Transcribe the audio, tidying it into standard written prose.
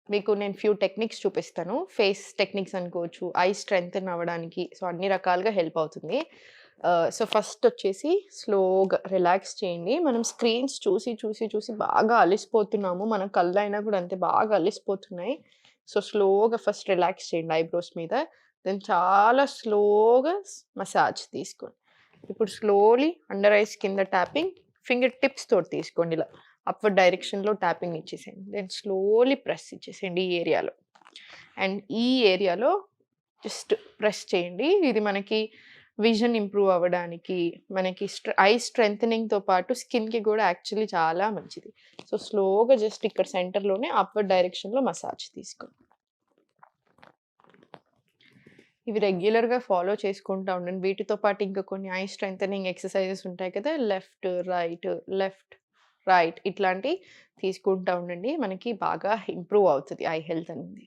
మీకు నేను few techniques చూపిస్తాను. ఫేస్ టెక్నిక్స్ అనుకోవచ్చు, ఐ స్ట్రెంథెన్ అవ్వడానికి. సో, అన్ని రకాలుగా హెల్ప్ అవుతుంది. సో, ఫస్ట్ వచ్చేసి స్లోగా రిలాక్స్ చేయండి. మనం స్క్రీన్స్ చూసి బాగా అలిసిపోతున్నాము. మన కళ్ళైనా కూడా అంతే బాగా అలిసిపోతున్నాయి. సో, స్లోగా ఫస్ట్ రిలాక్స్ చేయండి ఐబ్రోస్ మీద. దెన్ చాలా స్లోగా మసాజ్ తీసుకోండి. ఇప్పుడు స్లోలీ అండర్ ఐస్ కింద ట్యాపింగ్, ఫింగర్ టిప్స్ తోటి తీసుకోండి ఇలా. అప్‌వర్డ్ డైరెక్షన్‌లో ట్యాపింగ్ ఇచ్చేసేయండి. దెన్ స్లోలీ ప్రెస్ ఇచ్చేసేయండి ఈ ఏరియాలో. అండ్ ఈ ఏరియాలో జస్ట్ ప్రెస్ చేయండి. ఇది మనకి విజన్ ఇంప్రూవ్ అవ్వడానికి, మనకి ఐ స్ట్రెంథెనింగ్‌తో పాటు స్కిన్‌కి గూడా యాక్చువల్లీ చాలా మంచిది. సో, స్లోగా జస్ట్ ఇక్కడ సెంటర్‌లోనే అప్‌వర్డ్ డైరెక్షన్‌లో మసాజ్ తీసుకోండి. ఇవి రెగ్యులర్‌గా ఫాలో చేసుకుంటా ఉండండి. వీటితో పాటు ఇంకా కొన్ని ఐ స్ట్రెంథెనింగ్ ఎక్సర్‌సైజెస్ ఉంటాయి కదా! లెఫ్ట్, రైట్ ఇట్లాంటియి తీసుకుంటా ఉండండి. మనకి బాగా ఇంప్రూవ్ అవుతది ఐ హెల్త్ అనేది.